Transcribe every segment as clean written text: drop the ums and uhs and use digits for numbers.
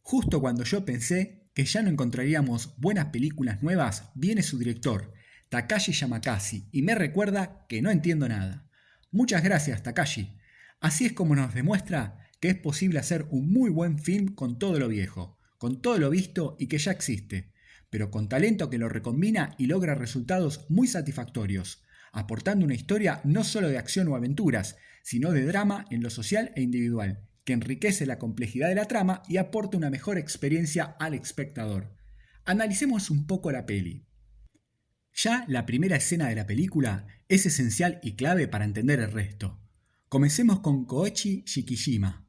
Justo cuando yo pensé que ya no encontraríamos buenas películas nuevas, viene su director, Takashi Yamakasi, y me recuerda que no entiendo nada. Muchas gracias, Takashi. Así es como nos demuestra que es posible hacer un muy buen film con todo lo viejo, con todo lo visto y que ya existe, pero con talento que lo recombina y logra resultados muy satisfactorios, aportando una historia no solo de acción o aventuras, sino de drama en lo social e individual, que enriquece la complejidad de la trama y aporta una mejor experiencia al espectador. Analicemos un poco la peli. Ya la primera escena de la película es esencial y clave para entender el resto. Comencemos con Koichi Shikishima,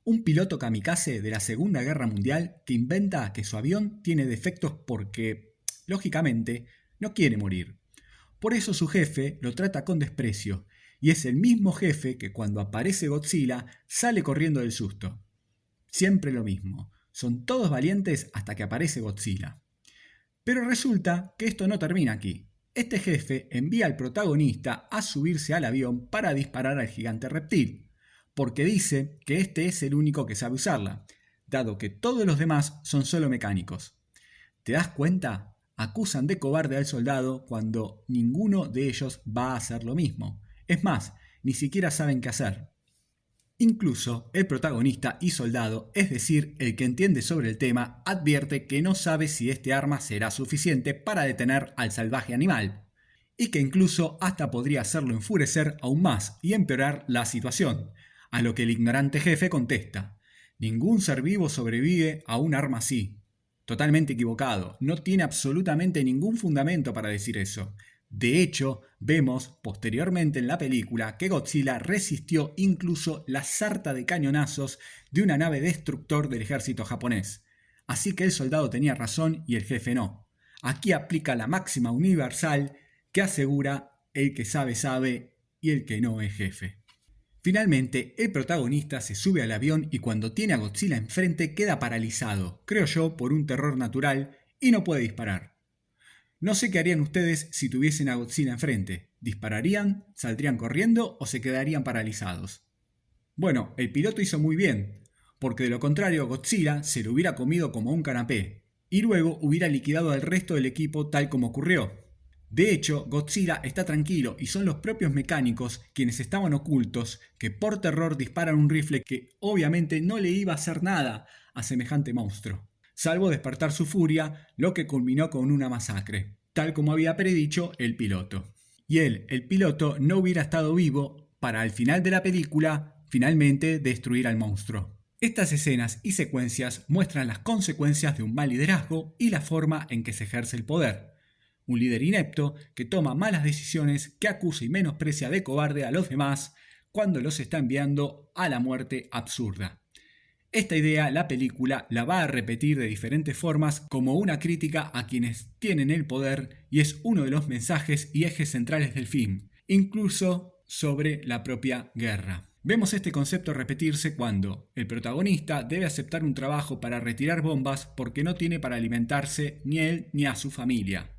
un piloto kamikaze de la Segunda Guerra Mundial que inventa que su avión tiene defectos porque, lógicamente, no quiere morir. Por eso su jefe lo trata con desprecio, y es el mismo jefe que cuando aparece Godzilla sale corriendo del susto. Siempre lo mismo, son todos valientes hasta que aparece Godzilla. Pero resulta que esto no termina aquí. Este jefe envía al protagonista a subirse al avión para disparar al gigante reptil, porque dice que este es el único que sabe usarla, dado que todos los demás son solo mecánicos. ¿Te das cuenta? Acusan de cobarde al soldado cuando ninguno de ellos va a hacer lo mismo. Es más, ni siquiera saben qué hacer. Incluso el protagonista y soldado, es decir, el que entiende sobre el tema, advierte que no sabe si este arma será suficiente para detener al salvaje animal, y que incluso hasta podría hacerlo enfurecer aún más y empeorar la situación, a lo que el ignorante jefe contesta: ningún ser vivo sobrevive a un arma así. Totalmente equivocado, no tiene absolutamente ningún fundamento para decir eso. De hecho, vemos posteriormente en la película que Godzilla resistió incluso la sarta de cañonazos de una nave destructor del ejército japonés. Así que el soldado tenía razón y el jefe no. Aquí aplica la máxima universal que asegura el que sabe sabe y el que no es jefe. Finalmente, el protagonista se sube al avión y cuando tiene a Godzilla enfrente queda paralizado, creo yo, por un terror natural y no puede disparar. No sé qué harían ustedes si tuviesen a Godzilla enfrente. ¿Dispararían, saldrían corriendo o se quedarían paralizados? Bueno, el piloto hizo muy bien, porque de lo contrario Godzilla se lo hubiera comido como un canapé, y luego hubiera liquidado al resto del equipo tal como ocurrió. De hecho, Godzilla está tranquilo y son los propios mecánicos quienes estaban ocultos que por terror disparan un rifle que obviamente no le iba a hacer nada a semejante monstruo, salvo despertar su furia, lo que culminó con una masacre, tal como había predicho el piloto. Y él, el piloto, no hubiera estado vivo para al final de la película finalmente destruir al monstruo. Estas escenas y secuencias muestran las consecuencias de un mal liderazgo y la forma en que se ejerce el poder. Un líder inepto que toma malas decisiones, que acusa y menosprecia de cobarde a los demás cuando los está enviando a la muerte absurda. Esta idea la película la va a repetir de diferentes formas como una crítica a quienes tienen el poder y es uno de los mensajes y ejes centrales del film, incluso sobre la propia guerra. Vemos este concepto repetirse cuando el protagonista debe aceptar un trabajo para retirar bombas porque no tiene para alimentarse ni él ni a su familia.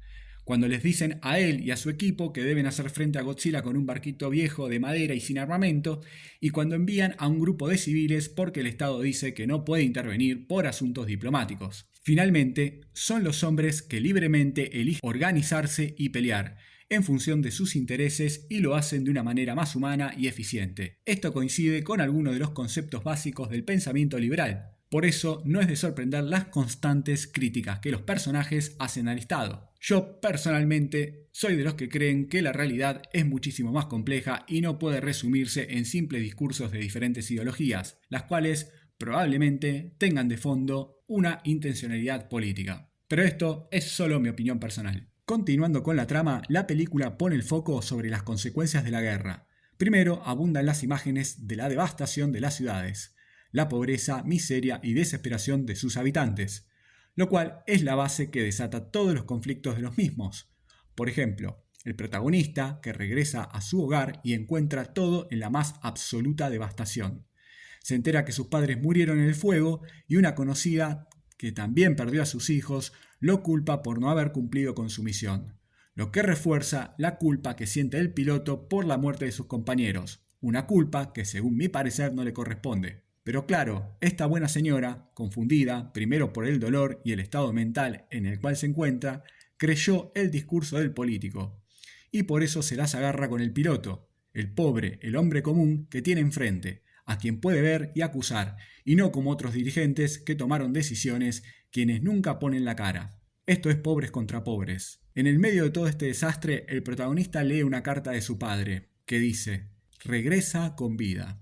Cuando les dicen a él y a su equipo que deben hacer frente a Godzilla con un barquito viejo de madera y sin armamento, y cuando envían a un grupo de civiles porque el Estado dice que no puede intervenir por asuntos diplomáticos. Finalmente, son los hombres que libremente eligen organizarse y pelear, en función de sus intereses y lo hacen de una manera más humana y eficiente. Esto coincide con algunos de los conceptos básicos del pensamiento liberal. Por eso no es de sorprender las constantes críticas que los personajes hacen al Estado. Yo personalmente soy de los que creen que la realidad es muchísimo más compleja y no puede resumirse en simples discursos de diferentes ideologías, las cuales probablemente tengan de fondo una intencionalidad política. Pero esto es solo mi opinión personal. Continuando con la trama, la película pone el foco sobre las consecuencias de la guerra. Primero abundan las imágenes de la devastación de las ciudades, la pobreza, miseria y desesperación de sus habitantes, lo cual es la base que desata todos los conflictos de los mismos. Por ejemplo, el protagonista que regresa a su hogar y encuentra todo en la más absoluta devastación. Se entera que sus padres murieron en el fuego y una conocida, que también perdió a sus hijos, lo culpa por no haber cumplido con su misión, lo que refuerza la culpa que siente el piloto por la muerte de sus compañeros, una culpa que según mi parecer no le corresponde. Pero claro, esta buena señora, confundida primero por el dolor y el estado mental en el cual se encuentra, creyó el discurso del político. Y por eso se las agarra con el piloto, el pobre, el hombre común que tiene enfrente, a quien puede ver y acusar, y no como otros dirigentes que tomaron decisiones quienes nunca ponen la cara. Esto es pobres contra pobres. En el medio de todo este desastre, el protagonista lee una carta de su padre, que dice: regresa con vida.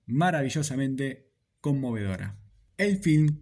Maravillosamente conmovedora. El film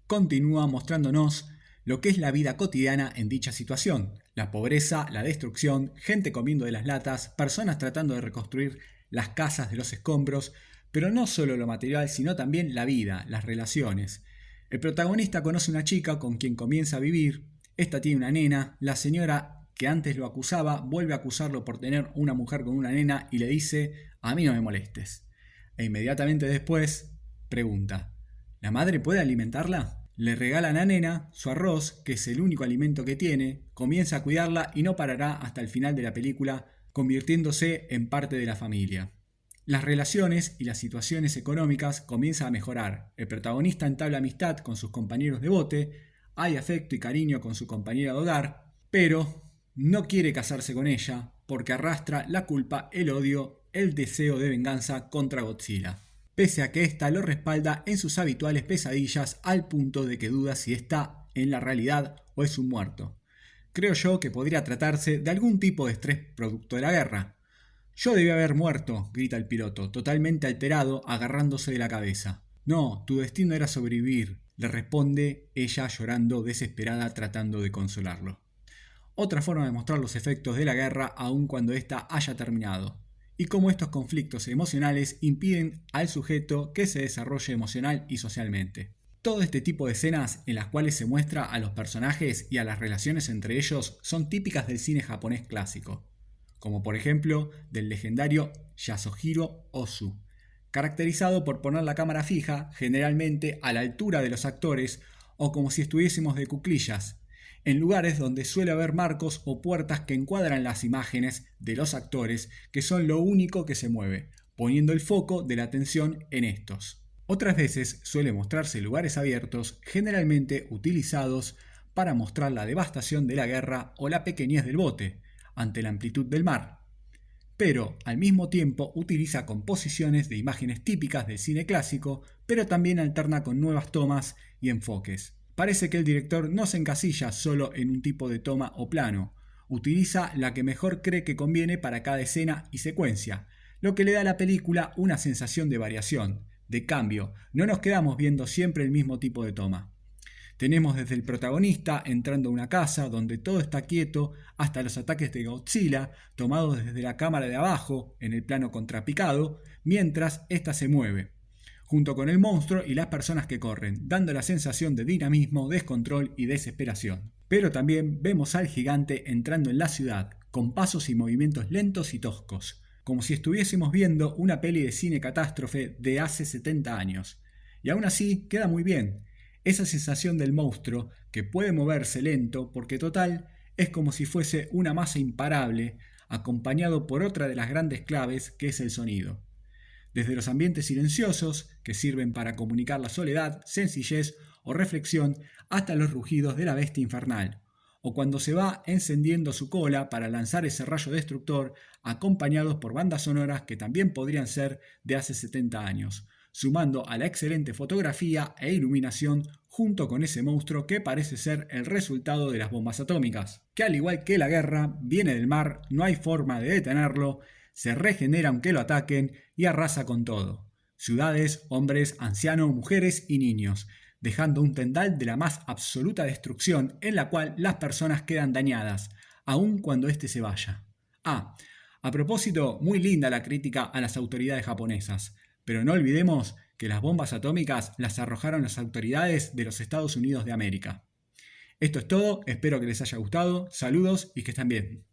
continúa mostrándonos lo que es la vida cotidiana en dicha situación: la pobreza, la destrucción, gente comiendo de las latas, personas tratando de reconstruir las casas de los escombros, pero no solo lo material, sino también la vida, las relaciones. El protagonista conoce una chica con quien comienza a vivir, esta tiene una nena, la señora que antes lo acusaba vuelve a acusarlo por tener una mujer con una nena y le dice: a mí no me molestes. E inmediatamente después pregunta: ¿la madre puede alimentarla? Le regala a la nena su arroz, que es el único alimento que tiene, comienza a cuidarla y no parará hasta el final de la película, convirtiéndose en parte de la familia. Las relaciones y las situaciones económicas comienzan a mejorar. El protagonista entabla amistad con sus compañeros de bote, hay afecto y cariño con su compañera de hogar, pero no quiere casarse con ella porque arrastra la culpa, el odio, el deseo de venganza contra Godzilla, pese a que ésta lo respalda en sus habituales pesadillas al punto de que duda si está en la realidad o es un muerto. Creo yo que podría tratarse de algún tipo de estrés producto de la guerra. Yo debí haber muerto, grita el piloto, totalmente alterado, agarrándose de la cabeza. No, tu destino era sobrevivir, le responde ella llorando desesperada tratando de consolarlo. Otra forma de mostrar los efectos de la guerra aun cuando ésta haya terminado, y cómo estos conflictos emocionales impiden al sujeto que se desarrolle emocional y socialmente. Todo este tipo de escenas en las cuales se muestra a los personajes y a las relaciones entre ellos son típicas del cine japonés clásico, como por ejemplo del legendario Yasuhiro Ozu, caracterizado por poner la cámara fija, generalmente a la altura de los actores o como si estuviésemos de cuclillas, en lugares donde suele haber marcos o puertas que encuadran las imágenes de los actores, que son lo único que se mueve, poniendo el foco de la atención en estos. Otras veces suele mostrarse lugares abiertos, generalmente utilizados para mostrar la devastación de la guerra o la pequeñez del bote, ante la amplitud del mar. Pero al mismo tiempo utiliza composiciones de imágenes típicas del cine clásico, pero también alterna con nuevas tomas y enfoques. Parece que el director no se encasilla solo en un tipo de toma o plano, utiliza la que mejor cree que conviene para cada escena y secuencia, lo que le da a la película una sensación de variación, de cambio. No nos quedamos viendo siempre el mismo tipo de toma. Tenemos desde el protagonista entrando a una casa donde todo está quieto hasta los ataques de Godzilla tomados desde la cámara de abajo en el plano contrapicado mientras ésta se mueve, junto con el monstruo y las personas que corren, dando la sensación de dinamismo, descontrol y desesperación. Pero también vemos al gigante entrando en la ciudad, con pasos y movimientos lentos y toscos, como si estuviésemos viendo una peli de cine catástrofe de hace 70 años. Y aún así queda muy bien. Esa sensación del monstruo que puede moverse lento porque total es como si fuese una masa imparable acompañado por otra de las grandes claves que es el sonido. Desde los ambientes silenciosos que sirven para comunicar la soledad, sencillez o reflexión hasta los rugidos de la bestia infernal, o cuando se va encendiendo su cola para lanzar ese rayo destructor acompañados por bandas sonoras que también podrían ser de hace 70 años. Sumando a la excelente fotografía e iluminación junto con ese monstruo que parece ser el resultado de las bombas atómicas, que al igual que la guerra, viene del mar, no hay forma de detenerlo, se regenera aunque lo ataquen y arrasa con todo. Ciudades, hombres, ancianos, mujeres y niños, dejando un tendal de la más absoluta destrucción en la cual las personas quedan dañadas, aun cuando éste se vaya. A propósito, muy linda la crítica a las autoridades japonesas. Pero no olvidemos que las bombas atómicas las arrojaron las autoridades de los Estados Unidos de América. Esto es todo, espero que les haya gustado, saludos y que estén bien.